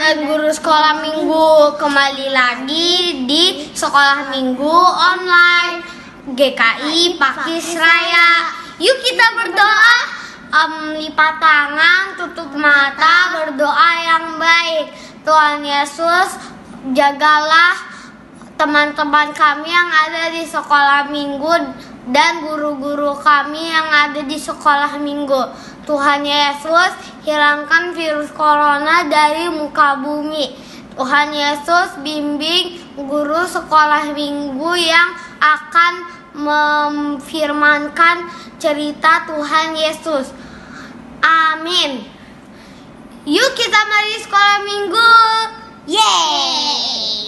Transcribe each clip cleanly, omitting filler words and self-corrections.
dan guru sekolah minggu, kembali lagi di sekolah minggu online GKI Pakis Raya. Yuk kita berdoa, lipat tangan, tutup mata, berdoa yang baik. Tuhan Yesus, jagalah teman-teman kami yang ada di sekolah minggu dan guru-guru kami yang ada di sekolah minggu. Tuhan Yesus, hilangkan virus corona dari muka bumi. Tuhan Yesus, bimbing guru sekolah minggu yang akan memfirmankan cerita Tuhan Yesus. Amin. Yuk kita mari sekolah minggu. Yeay!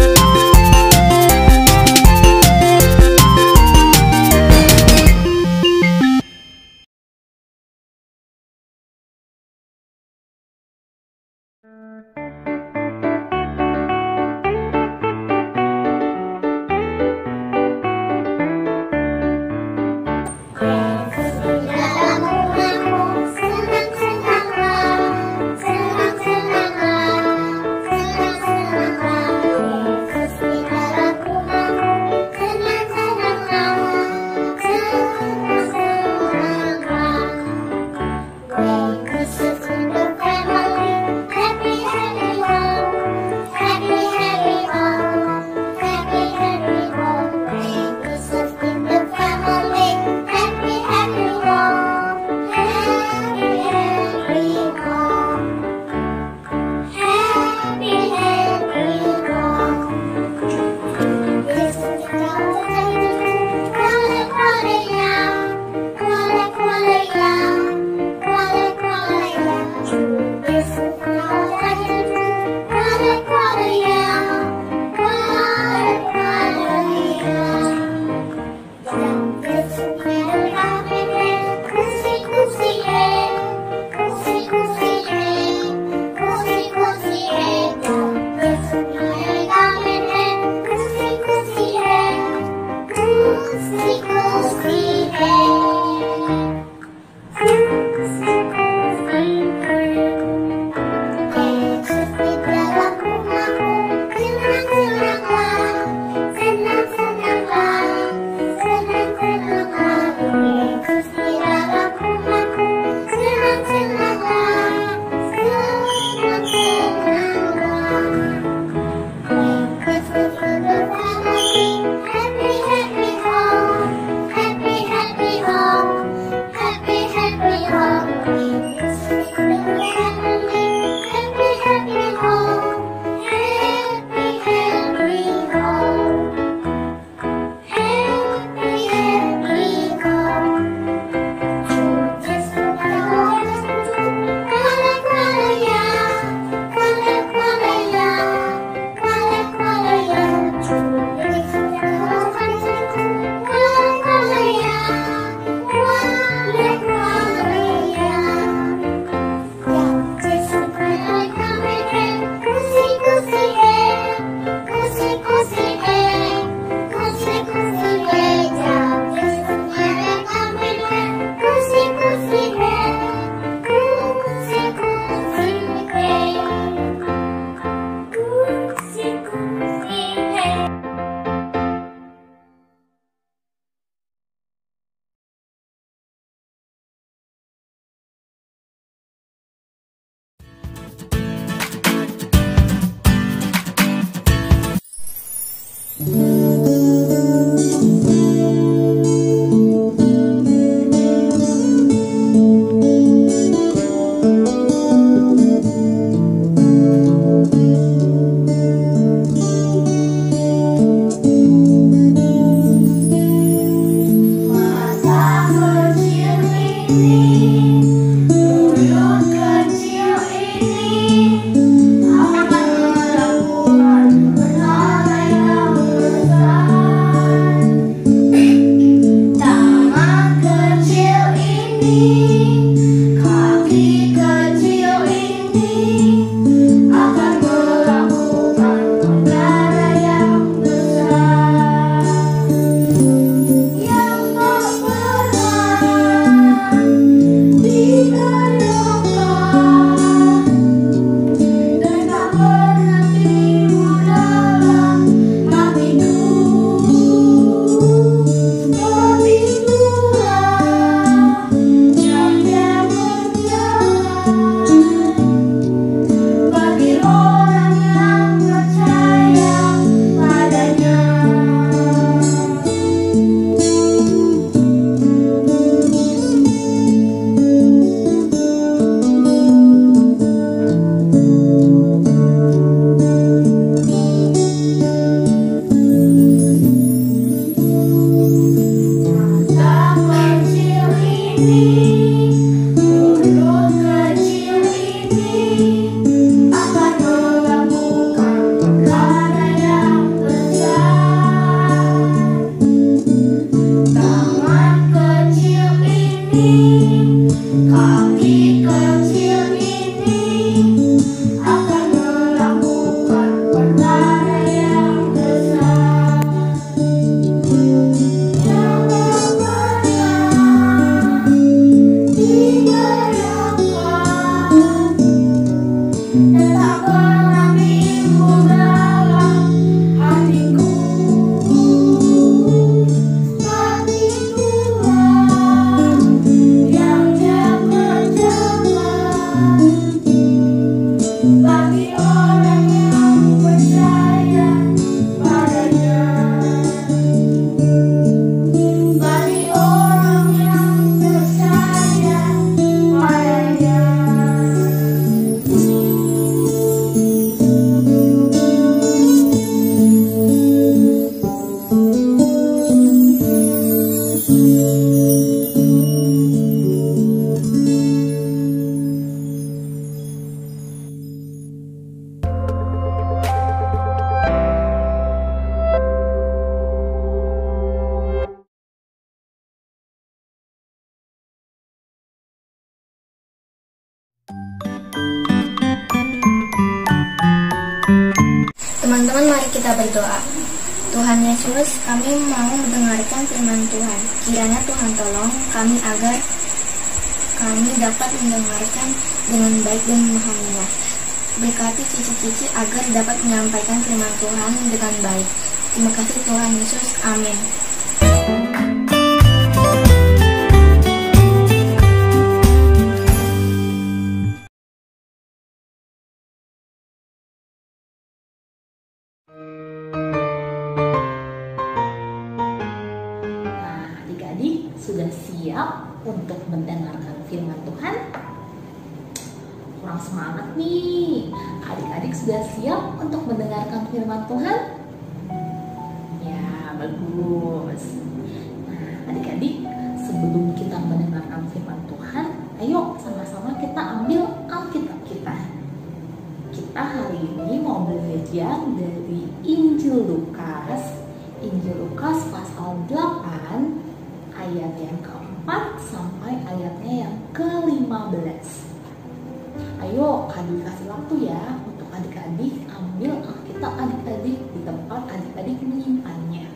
ini, kaki kecil ini akan melakukan perkara yang besar. Jangan pernah dibayangkan, tetap pernah minggu dalam hatiku. Bagi Tuhan yang jaga-jaga, bagi orang yang percaya padanya, bagi orang yang percaya padanya. Teman-teman, mari kita berdoa. Tuhan Yesus, kami mau mendengarkan firman Tuhan. Kiranya Tuhan tolong kami agar kami dapat mendengarkan dengan baik dan memahaminya. Berkati cici-cici agar dapat menyampaikan firman Tuhan dengan baik. Terima kasih Tuhan Yesus. Amin. Adik-adik sudah siap untuk mendengarkan firman Tuhan? Kurang semangat nih. Adik-adik sudah siap untuk mendengarkan firman Tuhan? Ya, bagus. Nah, adik-adik, sebelum kita mendengarkan firman Tuhan, ayo sama-sama kita ambil Alkitab kita. Kita hari ini mau belajar dari Injil Lukas pasal 8 ayat yang keempat sampai ayatnya yang ke-15. Ayo, adik kasih waktu ya untuk adik-adik ambil Alkitab adik-adik di tempat adik-adik menyimpannya.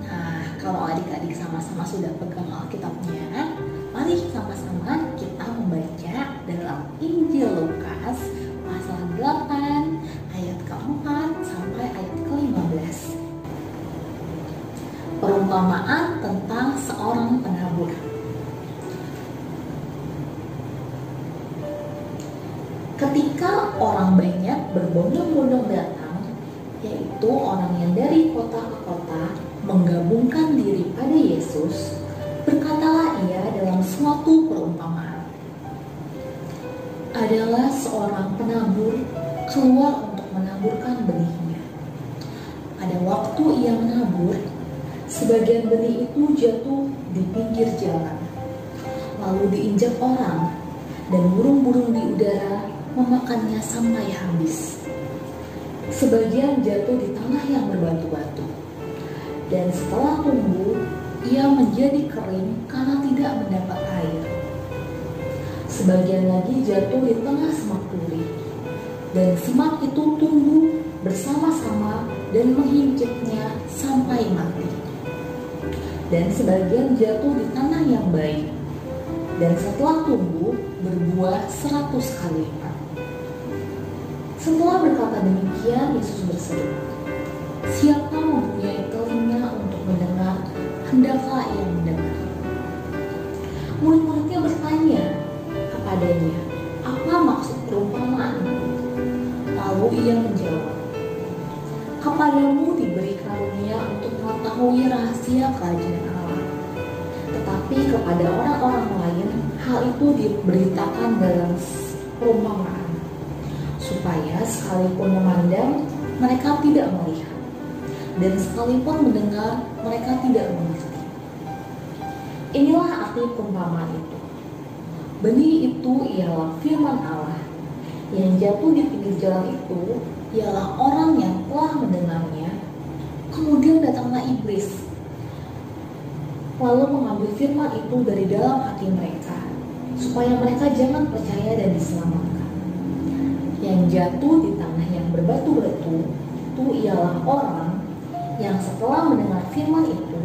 Nah, kalau adik-adik sama-sama sudah pegang Alkitabnya, mari sama-sama kita membaca dalam Injil Lukas pasal 8 ayat keempat sampai ayat ke-15. Perumpamaan tentang seorang penabur. Ketika orang banyak berbondong-bondong datang, yaitu orang yang dari kota ke kota, menggabungkan diri pada Yesus, berkatalah ia dalam suatu perumpamaan. Adalah seorang penabur keluar untuk menaburkan benihnya. Pada waktu ia menabur, sebagian benih itu jatuh di pinggir jalan, lalu diinjak orang, dan burung-burung di udara memakannya sampai habis. Sebagian jatuh di tanah yang berbatu-batu, dan setelah tumbuh, ia menjadi kering karena tidak mendapat air. Sebagian lagi jatuh di tengah semak duri, dan semak itu tumbuh bersama-sama dan menghincitnya sampai mati. Dan sebagian jatuh di tanah yang baik, dan setelah tumbuh berbuah 100 kali lipat. Setelah berkata demikian, Yesus berseru, "Siapa mempunyai telinga untuk mendengar, hendaklah ia mendengar." Murid-muridnya bertanya kepadanya, "Apa maksud perumpamaan?" Lalu ia menjawab, "Kepadamu diberi karunia untuk mengetahui rahasia kerajaan Allah, tetapi kepada orang-orang lain hal itu diberitakan dalam perumpamaan, supaya sekalipun memandang mereka tidak melihat, dan sekalipun mendengar mereka tidak mengerti." Inilah arti perumpamaan itu. Benih itu ialah firman Allah. Yang jatuh di pinggir jalan itu ialah orang yang telah mendengarnya. Kemudian datanglah iblis lalu mengambil firman itu dari dalam hati mereka, supaya mereka jangan percaya dan diselamatkan. Yang jatuh di tanah yang berbatu-batu itu ialah orang yang setelah mendengar firman itu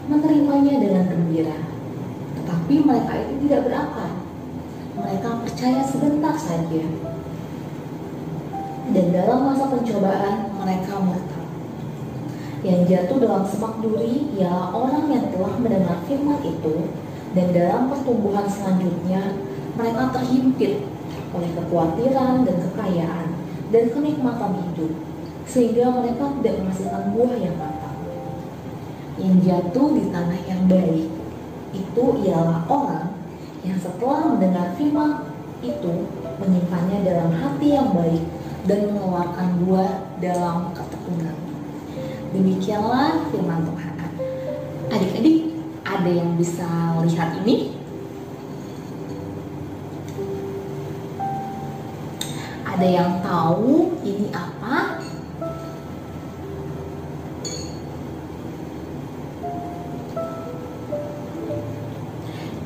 menerimanya dengan gembira. Tetapi mereka itu tidak berakar. Mereka percaya sebentar saja. Dan dalam masa pencobaan mereka murtad. Yang jatuh dalam semak duri ialah orang yang telah mendengar firman itu, dan dalam pertumbuhan selanjutnya mereka terhimpit oleh kekhawatiran dan kekayaan dan kenikmatan hidup, sehingga mereka tidak menghasilkan buah yang matang. Yang jatuh di tanah yang baik itu ialah orang yang setelah mendengar firman itu menyimpannya dalam hati yang baik dan mengeluarkan buah dalam ketekunan. Demikianlah firman Tuhan. Adik-adik, ada yang bisa lihat ini? Ada yang tahu ini apa?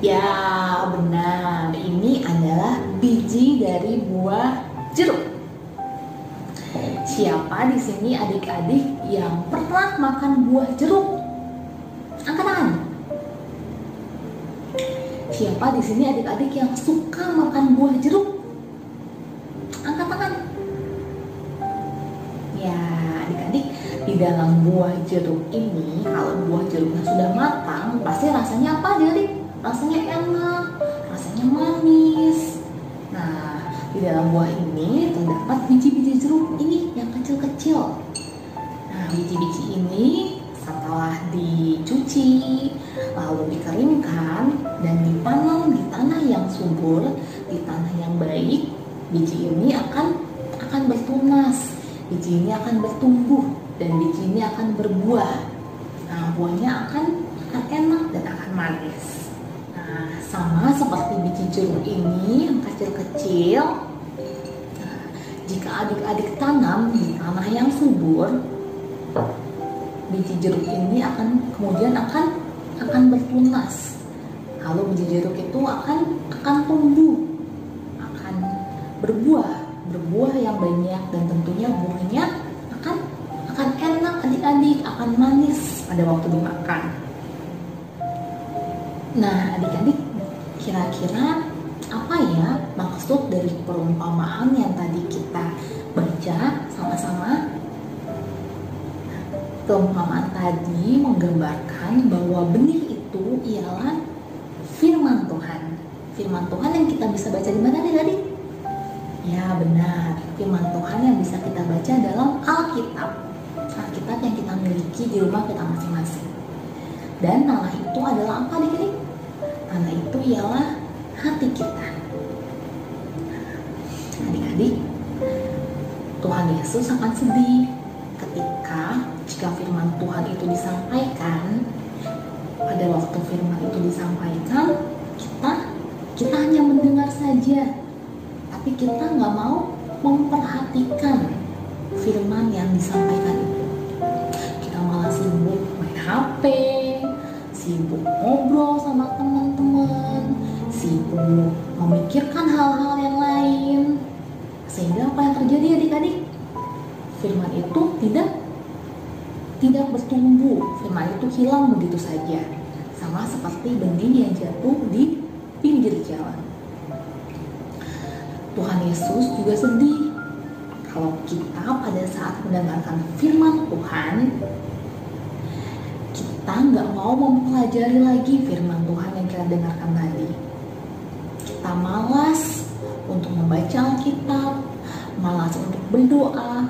Ya, benar. Ini adalah biji dari buah jeruk. Siapa di sini adik-adik yang pernah makan buah jeruk? Angkat tangan. Siapa di sini adik-adik yang suka makan buah jeruk? Angkat tangan. Ya, adik-adik, di dalam buah jeruk ini, kalau buah jeruknya sudah matang, pasti rasanya apa, adik-adik? Rasanya enak, rasanya manis. Nah, di dalam buah ini terdapat biji-biji jeruk ini yang kecil-kecil. Nah, biji-biji ini setelah dicuci, lalu dikeringkan dan ditanam di tanah yang subur, di tanah yang baik, biji ini akan bertunas, biji ini akan bertumbuh, dan biji ini akan berbuah. Nah, buahnya akan enak dan akan manis. Nah, sama seperti biji jeruk ini yang kecil-kecil. Nah, jika adik-adik tanam di tanah yang subur, biji jeruk ini kemudian akan bertunas. Lalu biji jeruk itu akan tumbuh, akan berbuah yang banyak, dan tentunya buahnya akan enak adik-adik, akan manis pada waktu dimakan. Nah, adik-adik, kira-kira apa ya maksud dari perumpamaan yang tadi kita baca sama-sama? Perumpamaan tadi menggambarkan bahwa benih itu ialah firman Tuhan. Firman Tuhan yang kita bisa baca di mana, adik-adik? Ya, benar. Firman Tuhan yang bisa kita baca dalam Alkitab. Alkitab yang kita miliki di rumah kita masing-masing. Dan tanah itu adalah apa, adik-adik? Tanah itu ialah hati kita. Adik-adik, Tuhan Yesus akan sedih jika firman Tuhan itu disampaikan. Pada waktu firman itu disampaikan, kita hanya mendengar saja, tapi kita nggak mau memperhatikan firman yang disampaikan itu. Kita malah sibuk main HP, sibuk ngobrol sama teman-teman, sibuk memikirkan hal-hal yang lain, sehingga apa yang terjadi, adik-adik? Firman itu tidak bertumbuh, firman itu hilang begitu saja, sama seperti benih yang jatuh di pinggir jalan. Tuhan Yesus juga sedih kalau kita pada saat mendengarkan firman Tuhan, kita nggak mau mempelajari lagi firman Tuhan yang kita dengarkan tadi. Kita malas untuk membaca Alkitab, malas untuk berdoa,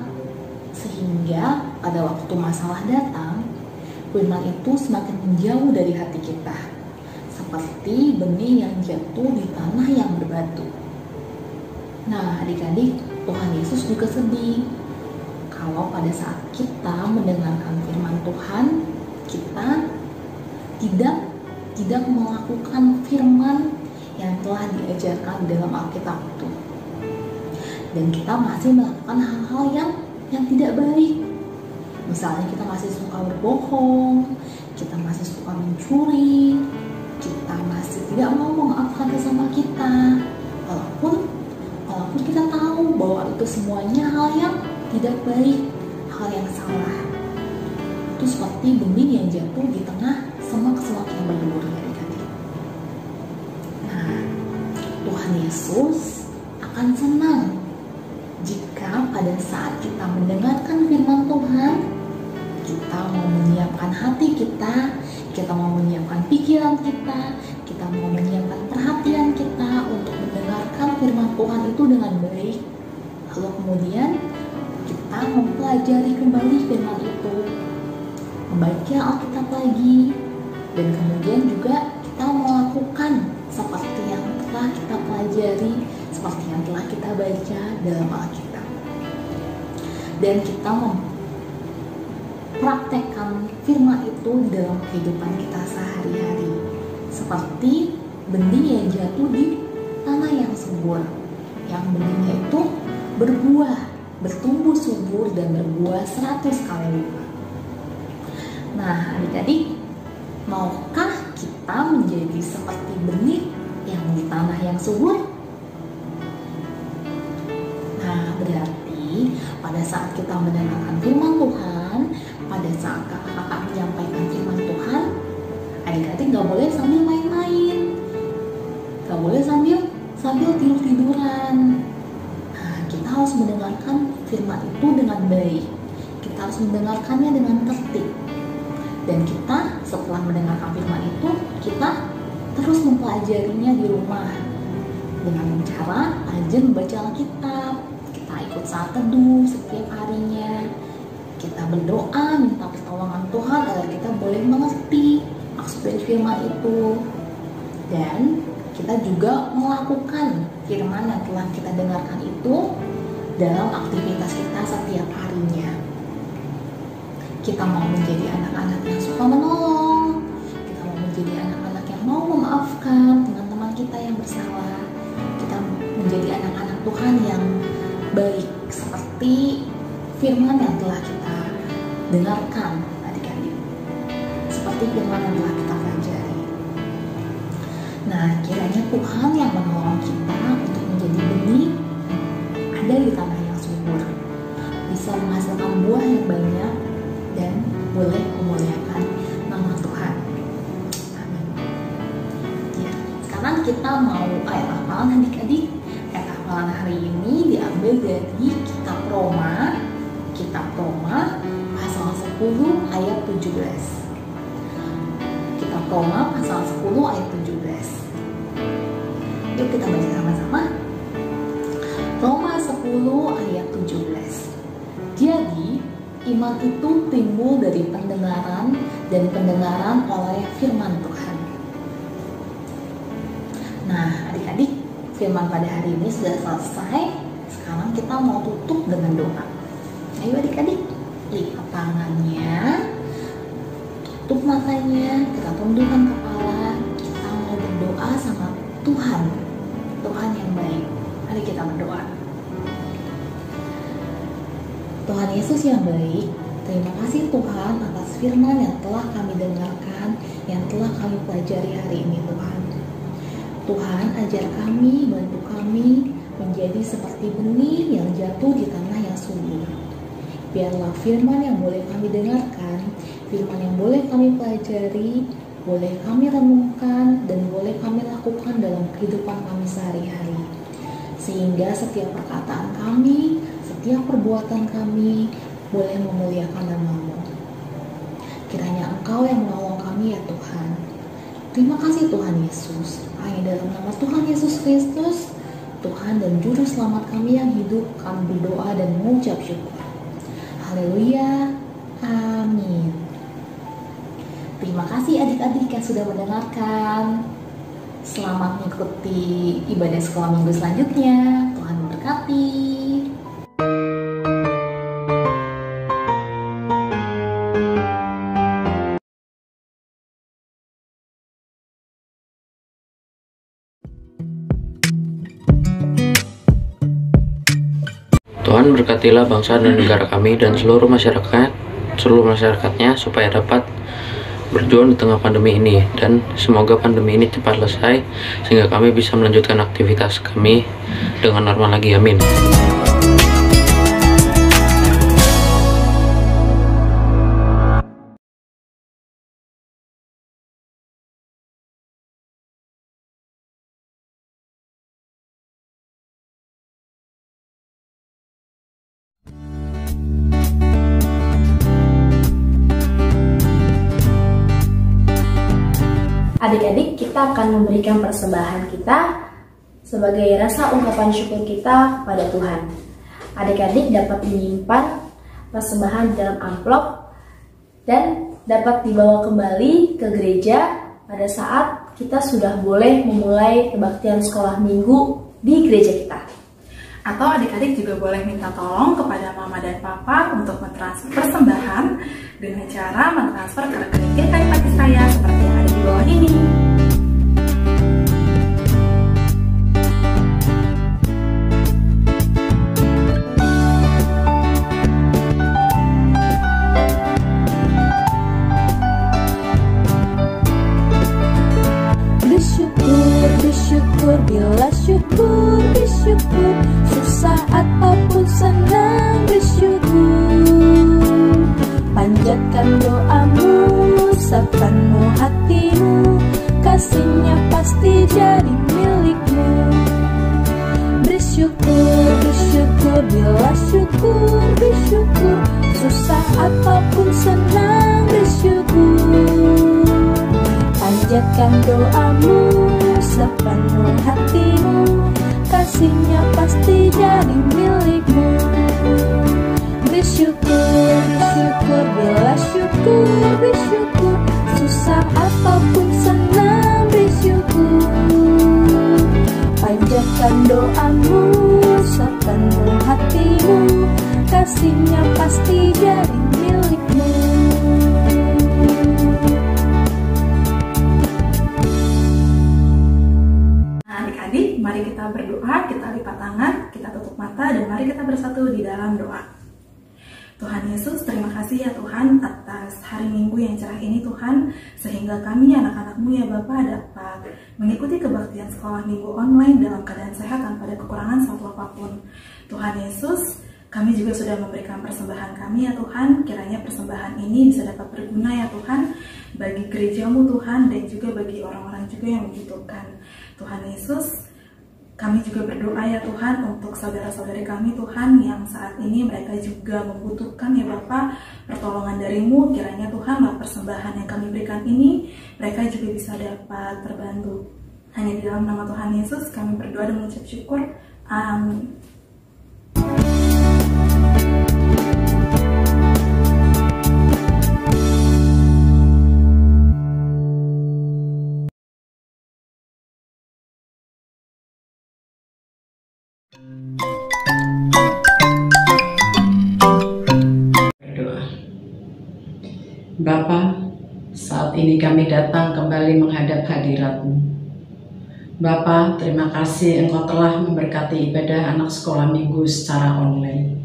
sehingga pada waktu masalah datang, firman itu semakin menjauh dari hati kita, seperti benih yang jatuh di tanah yang berbatu. Nah, adik-adik, Tuhan Yesus juga sedih kalau pada saat kita mendengarkan firman Tuhan, kita tidak melakukan firman yang telah diajarkan dalam Alkitab itu, dan kita masih melakukan hal-hal yang tidak baik. Misalnya kita masih suka berbohong, kita masih suka mencuri, kita masih tidak mau memaafkan sesama kita, walaupun kita tahu bahwa itu semuanya hal yang tidak baik, hal yang salah. Itu seperti benih yang jatuh di tengah semak-semak yang bergemuruh adik-adik. Nah, Tuhan Yesus akan senang jika pada saat kita mendengarkan firman Tuhan, kita mau menyiapkan hati kita mau menyiapkan pikiran kita mau menyiapkan perhatian kita untuk mendengarkan firman Tuhan itu dengan baik. Lalu kemudian kita mempelajari kembali firman itu, membaca Alkitab lagi, dan kemudian juga kita melakukan seperti yang telah kita pelajari, seperti yang telah kita baca dalam Alkitab. Dan kita mempraktekkan firman itu dalam kehidupan kita sehari-hari, seperti benih yang jatuh di tanah yang subur, yang benihnya itu berbuah, bertumbuh subur dan berbuah 100 kali lipat. Nah, adik-adik, maukah kita menjadi seperti benih yang di tanah yang subur? Nah, berarti pada saat kita mendengarkan firman Tuhan, pada saat kakak-kakak menyampaikan firman Tuhan, adik-adik gak boleh sambil main-main, gak boleh sambil tidur-tiduran. Nah, kita harus mendengarkan firman itu dengan baik, kita harus mendengarkannya dengan tertib. Dan kita setelah mendengarkan firman itu, kita terus mempelajarinya di rumah dengan cara rajin membaca Alkitab. Kita ikut saat teduh setiap harinya. Kita berdoa minta pertolongan Tuhan agar kita boleh mengerti maksud dari firman itu. Dan kita juga melakukan firman yang telah kita dengarkan itu dalam aktivitas kita setiap harinya. Kita mau menjadi anak-anak yang suka menolong, kita mau menjadi anak-anak yang mau memaafkan teman-teman kita yang bersalah, kita menjadi anak-anak Tuhan yang baik seperti firman yang telah kita dengarkan adik-adik, seperti firman yang telah kita pelajari. Nah, kiranya Tuhan yang menolong kita untuk menjadi benih ada di tanah yang subur, bisa menghasilkan buah yang banyak dan boleh memuliakan nama Tuhan. Amin. Ya, sekarang kita mau ayat hafalan adik-adik. Ayat hafalan hari ini diambil dari kitab Roma pasal 10 ayat 17. Kitab Roma pasal 10 ayat 17. Yuk kita baca sama-sama. Roma 10 ayat 17. Jadi iman itu timbul dari pendengaran, dan pendengaran oleh firman Tuhan. Nah, adik-adik, firman pada hari ini sudah selesai. Sekarang kita mau tutup dengan doa. Ayo adik-adik, lipat tangannya, tutup matanya, kita tundukkan kepala. Kita mau berdoa sama Tuhan yang baik. Mari kita berdoa. Tuhan Yesus yang baik, terima kasih Tuhan atas firman yang telah kami dengarkan, yang telah kami pelajari hari ini Tuhan. Tuhan, ajar kami, bantu kami menjadi seperti benih yang jatuh di tanah yang subur. Biarlah firman yang boleh kami dengarkan, firman yang boleh kami pelajari, boleh kami renungkan, dan boleh kami lakukan dalam kehidupan kami sehari-hari. Sehingga setiap perkataan kami, setiap perbuatan kami boleh memuliakan nama-Mu. Kiranya Engkau yang menolong kami ya Tuhan. Terima kasih Tuhan Yesus. Hanya dalam nama Tuhan Yesus Kristus, Tuhan dan Juru Selamat kami yang hidup, kami berdoa dan mengucap syukur. Haleluya. Amin. Terima kasih adik-adik yang sudah mendengarkan. Selamat mengikuti ibadah sekolah minggu selanjutnya. Tuhan memberkati. Tuhan berkatilah bangsa dan negara kami dan seluruh masyarakatnya supaya dapat berjuang di tengah pandemi ini, dan semoga pandemi ini cepat selesai sehingga kami bisa melanjutkan aktivitas kami dengan normal lagi. Amin. Adik-adik, kita akan memberikan persembahan kita sebagai rasa ungkapan syukur kita kepada Tuhan. Adik-adik dapat menyimpan persembahan di dalam amplop dan dapat dibawa kembali ke gereja pada saat kita sudah boleh memulai kebaktian sekolah minggu di gereja kita. Atau adik-adik juga boleh minta tolong kepada mama dan papa untuk mentransfer persembahan dengan cara mentransfer ke rekening GKI Pakis Raya seperti yang ada di bawah ini. Bersyukur, bersyukur, bila syukur, bersyukur, susah ataupun senang bersyukur. Panjatkan doamu sepenuh hatimu, kasihnya pasti jadi milikmu. Bersyukur, bersyukur, bila syukur, bersyukur, susah ataupun senang bersyukur. Panjatkan doamu sepenuh hatimu, kasihnya pasti jadi milikmu. Bersyukur, bersyukur, bila syukur, bersyukur, susah ataupun senang bersyukur. Panjatkan doamu sepenuh hatimu, kasihnya pasti jadi milikmu. Adik-adik, mari kita berdoa, kita lipat tangan, kita tutup mata, dan mari kita bersatu di dalam doa. Tuhan Yesus, terima kasih ya Tuhan atas hari Minggu yang cerah ini Tuhan, sehingga kami anak-anak-Mu ya Bapa dapat mengikuti kebaktian sekolah minggu online dalam keadaan sehat tanpa ada kekurangan suatu apapun. Tuhan Yesus, kami juga sudah memberikan persembahan kami ya Tuhan, kiranya persembahan ini bisa dapat berguna ya Tuhan, bagi gereja-Mu Tuhan, dan juga bagi orang-orang juga yang membutuhkan. Tuhan Yesus, kami juga berdoa ya Tuhan untuk saudara-saudari kami Tuhan yang saat ini mereka juga membutuhkan ya Bapa pertolongan dari-Mu. Kiranya Tuhan persembahan yang kami berikan ini mereka juga bisa dapat terbantu. Hanya di dalam nama Tuhan Yesus kami berdoa dan mengucap syukur. Amin. Berdoa. Bapa, saat ini kami datang kembali menghadap hadirat-Mu. Bapa, terima kasih Engkau telah memberkati ibadah anak sekolah minggu secara online.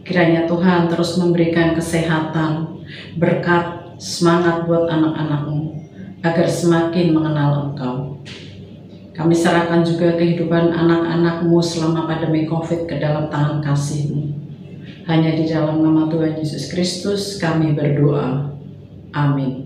Kiranya Tuhan terus memberikan kesehatan, berkat, semangat buat anak-anak-Mu agar semakin mengenal Engkau. Kami serahkan juga kehidupan anak-anak-Mu selama pandemi COVID ke dalam tangan kasih-Mu. Hanya di dalam nama Tuhan Yesus Kristus kami berdoa. Amin.